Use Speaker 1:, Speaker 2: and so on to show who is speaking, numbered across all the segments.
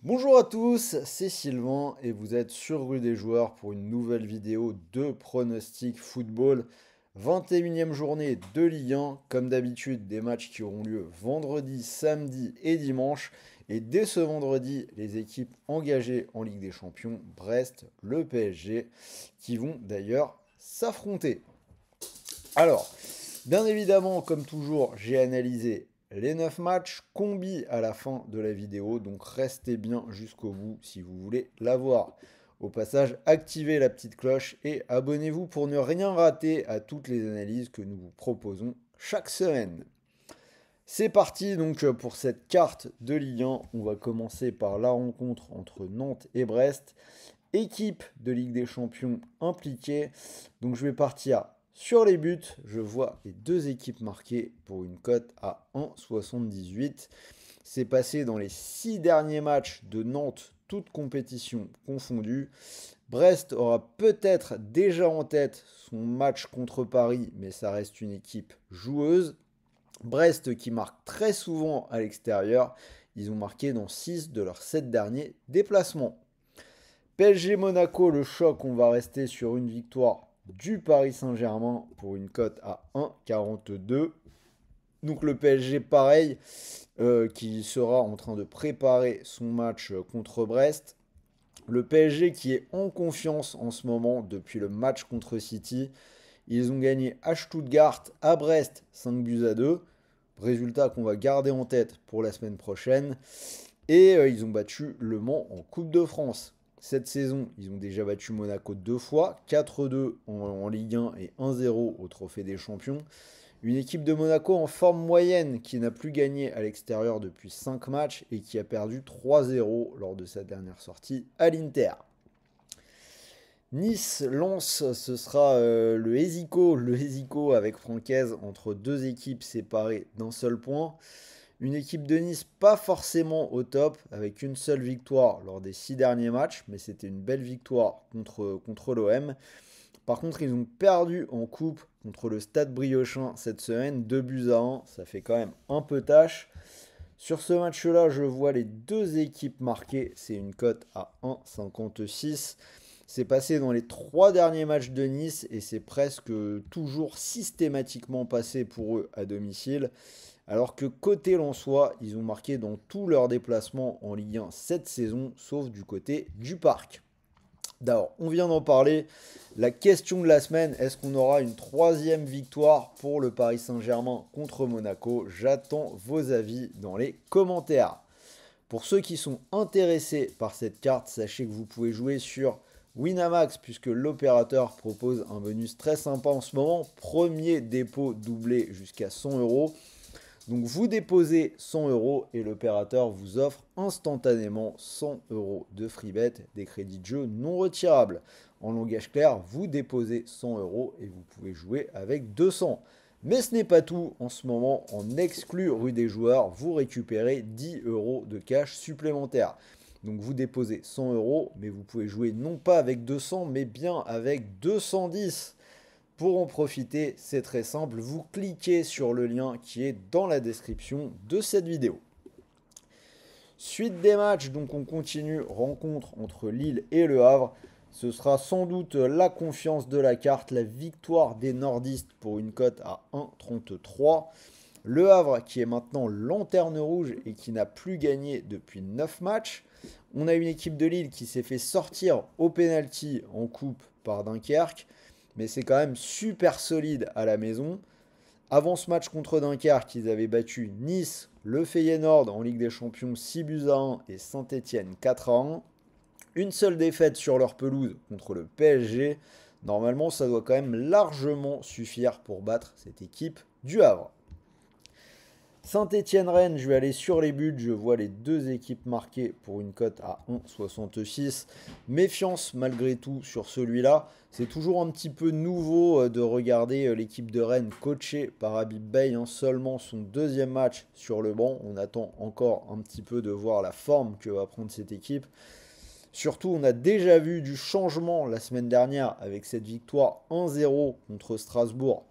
Speaker 1: Bonjour à tous, c'est Sylvain et vous êtes sur Rue des Joueurs pour une nouvelle vidéo de pronostic football. 21e journée de Ligue 1, comme d'habitude des matchs qui auront lieu vendredi, samedi et dimanche. Et dès ce vendredi, les équipes engagées en Ligue des Champions, Brest, le PSG, qui vont d'ailleurs s'affronter. Alors, bien évidemment, comme toujours, j'ai analysé les 9 matchs, combi à la fin de la vidéo, donc restez bien jusqu'au bout si vous voulez la voir. Au passage, activez la petite cloche et abonnez-vous pour ne rien rater à toutes les analyses que nous vous proposons chaque semaine. C'est parti donc pour cette carte de Ligue 1. On va commencer par la rencontre entre Nantes et Brest. Équipe de Ligue des Champions impliquée. Donc je vais partir sur les buts. Je vois les deux équipes marquées pour une cote à 1,78. C'est passé dans les 6 derniers matchs de Nantes, toutes compétitions confondues. Brest aura peut-être déjà en tête son match contre Paris, mais ça reste une équipe joueuse. Brest qui marque très souvent à l'extérieur. Ils ont marqué dans 6 de leurs 7 derniers déplacements. PSG Monaco, le choc, on va rester sur une victoire du Paris Saint-Germain pour une cote à 1,42. Donc le PSG pareil, qui sera en train de préparer son match contre Brest. Le PSG qui est en confiance en ce moment depuis le match contre City. Ils ont gagné à Stuttgart, à Brest, 5 buts à 2. Résultat qu'on va garder en tête pour la semaine prochaine. Et ils ont battu Le Mans en Coupe de France. Cette saison, ils ont déjà battu Monaco 2 fois, 4-2 en Ligue 1 et 1-0 au Trophée des Champions. Une équipe de Monaco en forme moyenne qui n'a plus gagné à l'extérieur depuis 5 matchs et qui a perdu 3-0 lors de sa dernière sortie à l'Inter. Nice lance, ce sera le Hesico avec Francaise entre deux équipes séparées d'un seul point. Une équipe de Nice pas forcément au top, avec une seule victoire lors des 6 derniers matchs, mais c'était une belle victoire contre l'OM. Par contre, ils ont perdu en coupe contre le Stade Briochin cette semaine, 2 buts à 1, ça fait quand même un peu tâche. Sur ce match-là, je vois les deux équipes marquées, c'est une cote à 1,56. C'est passé dans les 3 derniers matchs de Nice et c'est presque toujours systématiquement passé pour eux à domicile. Alors que côté Lensois, ils ont marqué dans tous leurs déplacements en Ligue 1 cette saison, sauf du côté du Parc. D'abord, on vient d'en parler. La question de la semaine, est-ce qu'on aura une troisième victoire pour le Paris Saint-Germain contre Monaco? J'attends vos avis dans les commentaires. Pour ceux qui sont intéressés par cette carte, sachez que vous pouvez jouer sur Winamax puisque l'opérateur propose un bonus très sympa en ce moment. Premier dépôt doublé jusqu'à 100 euros. Donc vous déposez 100 euros et l'opérateur vous offre instantanément 100 euros de free bet, des crédits de jeu non retirables. En langage clair, vous déposez 100 euros et vous pouvez jouer avec 200. Mais ce n'est pas tout, en ce moment, en exclu rue des joueurs, vous récupérez 10 euros de cash supplémentaire. Donc vous déposez 100 euros, mais vous pouvez jouer non pas avec 200, mais bien avec 210. Pour en profiter, c'est très simple, vous cliquez sur le lien qui est dans la description de cette vidéo. Suite des matchs, donc on continue, rencontre entre Lille et Le Havre. Ce sera sans doute la confiance de la carte, la victoire des nordistes pour une cote à 1,33. Le Havre qui est maintenant lanterne rouge et qui n'a plus gagné depuis 9 matchs. On a une équipe de Lille qui s'est fait sortir au pénalty en coupe par Dunkerque, mais c'est quand même super solide à la maison. Avant ce match contre Dunkerque, ils avaient battu Nice, le Feyenoord en Ligue des Champions 6 buts à 1 et Saint-Etienne 4 à 1. Une seule défaite sur leur pelouse contre le PSG. Normalement, ça doit quand même largement suffire pour battre cette équipe du Havre. Saint-Étienne-Rennes, je vais aller sur les buts, je vois les deux équipes marquées pour une cote à 1,66. Méfiance malgré tout sur celui-là. C'est toujours un petit peu nouveau de regarder l'équipe de Rennes coachée par Habib Beye, hein, seulement son deuxième match sur le banc. On attend encore un petit peu de voir la forme que va prendre cette équipe. Surtout, on a déjà vu du changement la semaine dernière avec cette victoire 1-0 contre Strasbourg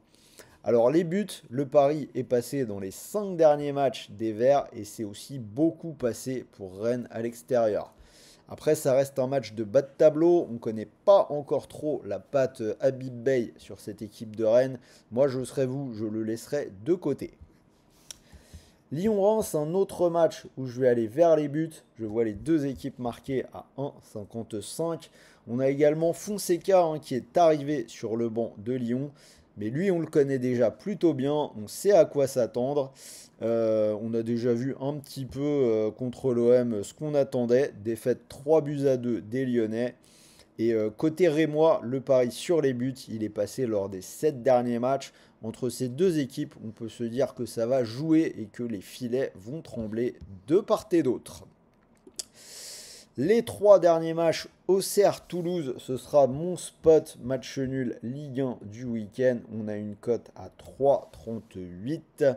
Speaker 1: Alors les buts, le pari est passé dans les 5 derniers matchs des Verts et c'est aussi beaucoup passé pour Rennes à l'extérieur. Après, ça reste un match de bas de tableau. On ne connaît pas encore trop la patte Habib Bey sur cette équipe de Rennes. Moi, je serais vous, je le laisserai de côté. Lyon-Reims, un autre match où je vais aller vers les buts. Je vois les deux équipes marquées à 1,55. On a également Fonseca qui est arrivé sur le banc de Lyon. Mais lui, on le connaît déjà plutôt bien. On sait à quoi s'attendre. On a déjà vu un petit peu contre l'OM ce qu'on attendait. Défaite 3-2 des Lyonnais. Et côté Rémois, le pari sur les buts, il est passé lors des 7 derniers matchs. Entre ces deux équipes, on peut se dire que ça va jouer et que les filets vont trembler de part et d'autre. Les 3 derniers matchs, Auxerre-Toulouse, ce sera mon spot match nul Ligue 1 du week-end. On a une cote à 3,38.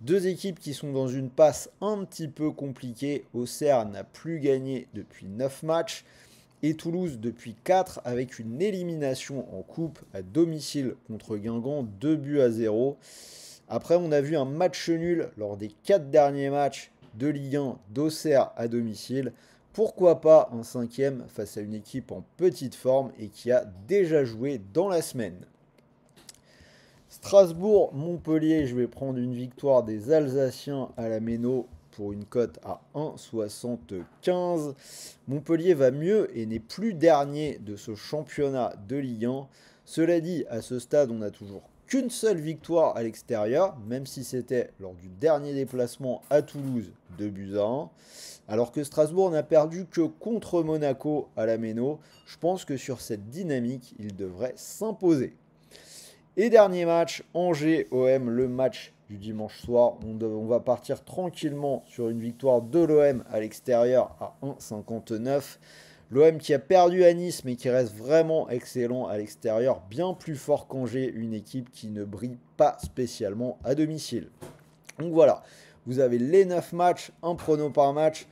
Speaker 1: Deux équipes qui sont dans une passe un petit peu compliquée. Auxerre n'a plus gagné depuis 9 matchs. Et Toulouse depuis 4 avec une élimination en coupe à domicile contre Guingamp, 2-0. Après, on a vu un match nul lors des 4 derniers matchs de Ligue 1 d'Auxerre à domicile. Pourquoi pas un 5e face à une équipe en petite forme et qui a déjà joué dans la semaine. Strasbourg-Montpellier, je vais prendre une victoire des Alsaciens à la Méno pour une cote à 1,75. Montpellier va mieux et n'est plus dernier de ce championnat de Ligue 1. Cela dit, à ce stade, on n'a toujours qu'une seule victoire à l'extérieur, même si c'était lors du dernier déplacement à Toulouse, 2-1. Alors que Strasbourg n'a perdu que contre Monaco à la Méno. Je pense que sur cette dynamique, il devrait s'imposer. Et dernier match, Angers-OM, le match du dimanche soir. On va partir tranquillement sur une victoire de l'OM à l'extérieur à 1,59. L'OM qui a perdu à Nice mais qui reste vraiment excellent à l'extérieur, bien plus fort qu'Angers, une équipe qui ne brille pas spécialement à domicile. Donc voilà, vous avez les 9 matchs, un prono par match.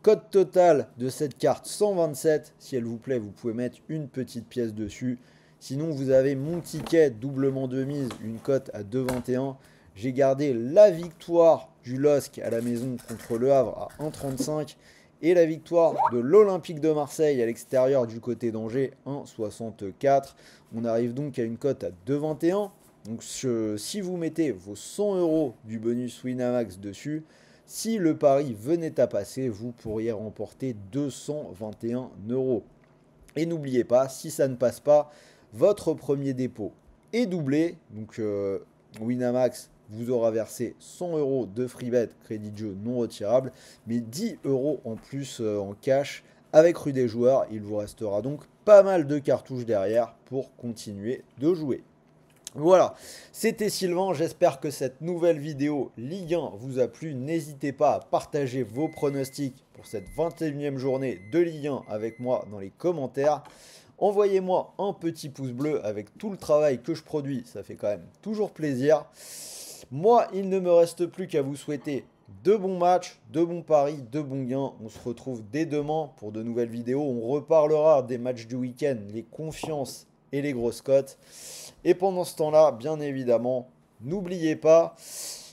Speaker 1: Code total de cette carte 127. Si elle vous plaît, vous pouvez mettre une petite pièce dessus. Sinon, vous avez mon ticket doublement de mise, une cote à 2,21. J'ai gardé la victoire du LOSC à la maison contre Le Havre à 1,35 et la victoire de l'Olympique de Marseille à l'extérieur du côté d'Angers, 1,64. On arrive donc à une cote à 2,21. Donc si vous mettez vos 100 € du bonus Winamax dessus, si le pari venait à passer, vous pourriez remporter 221 €. Et n'oubliez pas, si ça ne passe pas, votre premier dépôt est doublé. Donc Winamax vous aura versé 100 € de freebet, crédit de jeu non retirable, mais 10 € en plus en cash avec rue des joueurs. Il vous restera donc pas mal de cartouches derrière pour continuer de jouer. Voilà, c'était Sylvain, j'espère que cette nouvelle vidéo Ligue 1 vous a plu. N'hésitez pas à partager vos pronostics pour cette 21e journée de Ligue 1 avec moi dans les commentaires. Envoyez-moi un petit pouce bleu avec tout le travail que je produis, ça fait quand même toujours plaisir. Moi, il ne me reste plus qu'à vous souhaiter de bons matchs, de bons paris, de bons gains. On se retrouve dès demain pour de nouvelles vidéos. On reparlera des matchs du week-end, les confiances et les grosses cotes. Et pendant ce temps-là, bien évidemment, n'oubliez pas,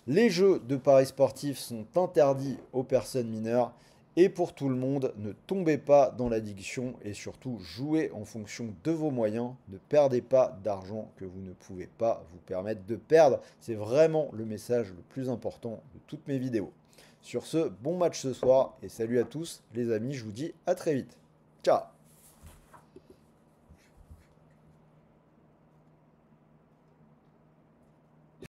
Speaker 1: les jeux de paris sportifs sont interdits aux personnes mineures. Et pour tout le monde, ne tombez pas dans l'addiction et surtout jouez en fonction de vos moyens. Ne perdez pas d'argent que vous ne pouvez pas vous permettre de perdre. C'est vraiment le message le plus important de toutes mes vidéos. Sur ce, bon match ce soir et salut à tous les amis, je vous dis à très vite. Ciao!